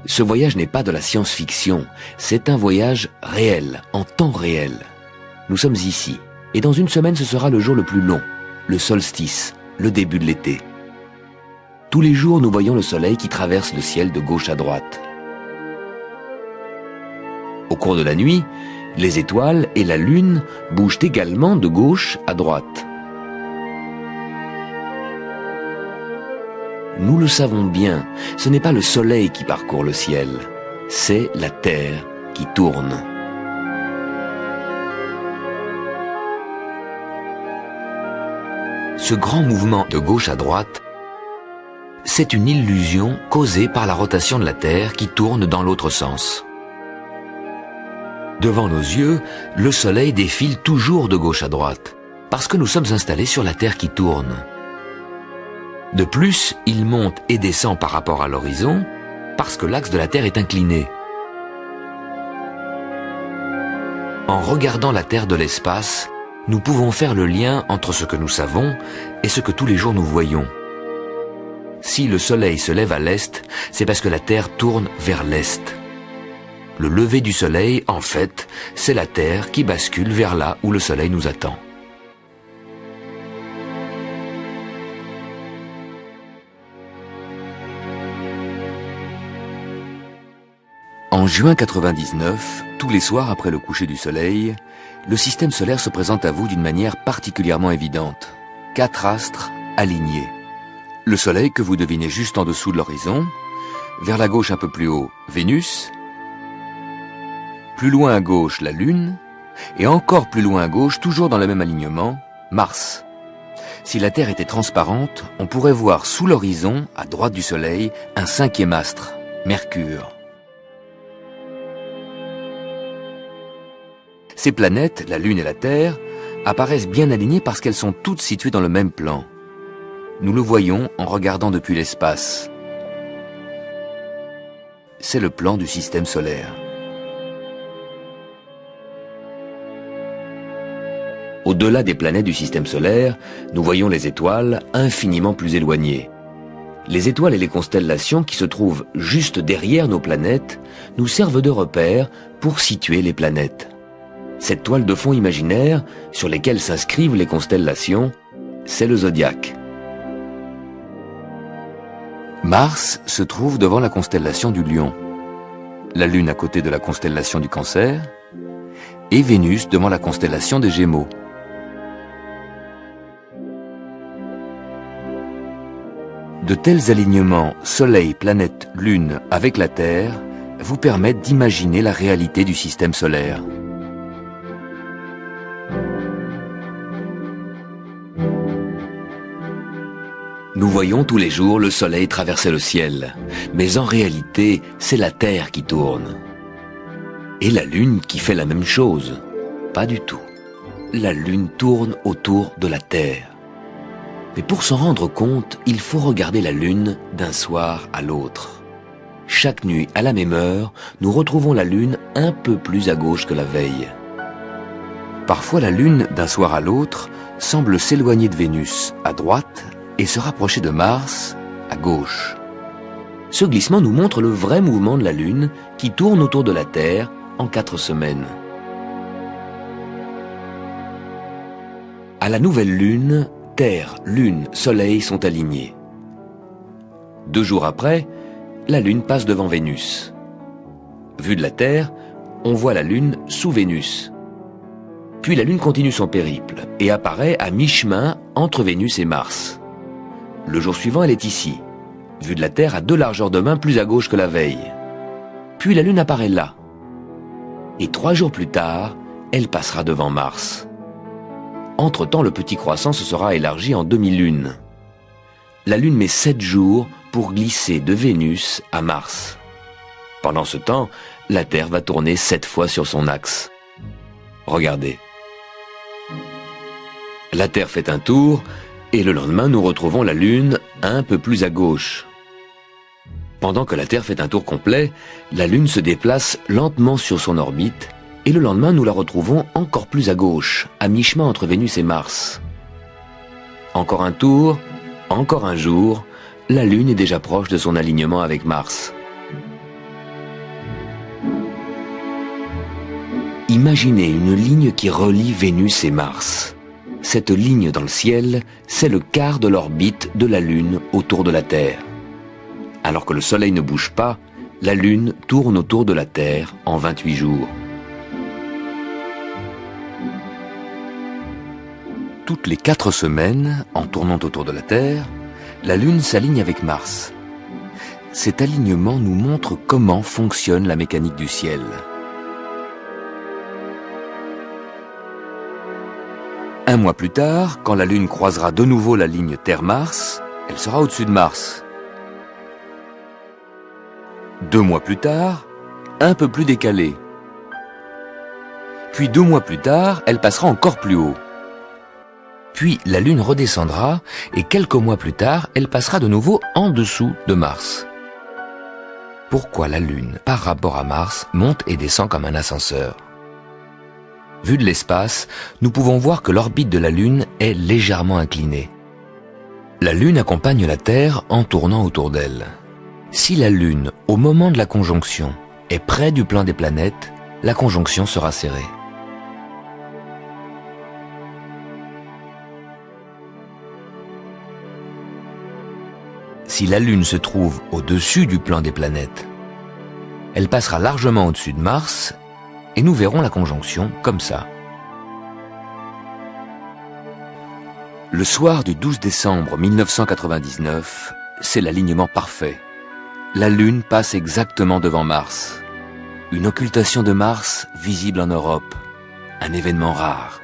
Ce voyage n'est pas de la science-fiction, c'est un voyage réel, en temps réel. Nous sommes ici, et dans une semaine ce sera le jour le plus long, le solstice, le début de l'été. Tous les jours nous voyons le soleil qui traverse le ciel de gauche à droite. Au cours de la nuit, les étoiles et la lune bougent également de gauche à droite. Nous le savons bien, ce n'est pas le soleil qui parcourt le ciel, c'est la Terre qui tourne. Ce grand mouvement de gauche à droite, c'est une illusion causée par la rotation de la Terre qui tourne dans l'autre sens. Devant nos yeux, le soleil défile toujours de gauche à droite, parce que nous sommes installés sur la Terre qui tourne. De plus, il monte et descend par rapport à l'horizon, parce que l'axe de la Terre est incliné. En regardant la Terre de l'espace, nous pouvons faire le lien entre ce que nous savons et ce que tous les jours nous voyons. Si le soleil se lève à l'est, c'est parce que la Terre tourne vers l'est. Le lever du soleil, en fait, c'est la Terre qui bascule vers là où le soleil nous attend. En juin 99, tous les soirs après le coucher du soleil, le système solaire se présente à vous d'une manière particulièrement évidente. 4 astres alignés. Le soleil que vous devinez juste en dessous de l'horizon, vers la gauche un peu plus haut, Vénus, plus loin à gauche, la Lune, et encore plus loin à gauche, toujours dans le même alignement, Mars. Si la Terre était transparente, on pourrait voir sous l'horizon, à droite du soleil, un 5e astre, Mercure. Ces planètes, la Lune et la Terre, apparaissent bien alignées parce qu'elles sont toutes situées dans le même plan. Nous le voyons en regardant depuis l'espace. C'est le plan du système solaire. Au-delà des planètes du système solaire, nous voyons les étoiles infiniment plus éloignées. Les étoiles et les constellations qui se trouvent juste derrière nos planètes nous servent de repères pour situer les planètes. Cette toile de fond imaginaire, sur laquelle s'inscrivent les constellations, c'est le zodiaque. Mars se trouve devant la constellation du Lion, la Lune à côté de la constellation du Cancer, et Vénus devant la constellation des Gémeaux. De tels alignements Soleil, planète, Lune avec la Terre vous permettent d'imaginer la réalité du système solaire. Nous voyons tous les jours le soleil traverser le ciel, mais en réalité, c'est la Terre qui tourne. Et la Lune qui fait la même chose. Pas du tout. La Lune tourne autour de la Terre. Mais pour s'en rendre compte, il faut regarder la Lune d'un soir à l'autre. Chaque nuit, à la même heure, nous retrouvons la Lune un peu plus à gauche que la veille. Parfois, la Lune, d'un soir à l'autre, semble s'éloigner de Vénus, à droite, et se rapprocher de Mars, à gauche. Ce glissement nous montre le vrai mouvement de la Lune qui tourne autour de la Terre en 4 semaines. À la nouvelle Lune, Terre, Lune, Soleil sont alignés. 2 jours après, la Lune passe devant Vénus. Vue de la Terre, on voit la Lune sous Vénus. Puis la Lune continue son périple et apparaît à mi-chemin entre Vénus et Mars. Le jour suivant, elle est ici, vue de la Terre à 2 largeurs de main plus à gauche que la veille. Puis la Lune apparaît là. Et 3 jours plus tard, elle passera devant Mars. Entre-temps, le petit croissant se sera élargi en demi-lune. La Lune met 7 jours pour glisser de Vénus à Mars. Pendant ce temps, la Terre va tourner 7 fois sur son axe. Regardez. La Terre fait un tour, et le lendemain, nous retrouvons la Lune un peu plus à gauche. Pendant que la Terre fait un tour complet, la Lune se déplace lentement sur son orbite, et le lendemain, nous la retrouvons encore plus à gauche, à mi-chemin entre Vénus et Mars. Encore un tour, encore un jour, la Lune est déjà proche de son alignement avec Mars. Imaginez une ligne qui relie Vénus et Mars. Cette ligne dans le ciel, c'est le quart de l'orbite de la Lune autour de la Terre. Alors que le Soleil ne bouge pas, la Lune tourne autour de la Terre en 28 jours. Toutes les 4 semaines, en tournant autour de la Terre, la Lune s'aligne avec Mars. Cet alignement nous montre comment fonctionne la mécanique du ciel. Un mois plus tard, quand la Lune croisera de nouveau la ligne Terre-Mars, elle sera au-dessus de Mars. 2 mois plus tard, un peu plus décalée. Puis 2 mois plus tard, elle passera encore plus haut. Puis la Lune redescendra et quelques mois plus tard, elle passera de nouveau en dessous de Mars. Pourquoi la Lune, par rapport à Mars, monte et descend comme un ascenseur ? Vu de l'espace, nous pouvons voir que l'orbite de la Lune est légèrement inclinée. La Lune accompagne la Terre en tournant autour d'elle. Si la Lune, au moment de la conjonction, est près du plan des planètes, la conjonction sera serrée. Si la Lune se trouve au-dessus du plan des planètes, elle passera largement au-dessus de Mars et nous verrons la conjonction comme ça. Le soir du 12 décembre 1999, c'est l'alignement parfait. La Lune passe exactement devant Mars. Une occultation de Mars visible en Europe. Un événement rare.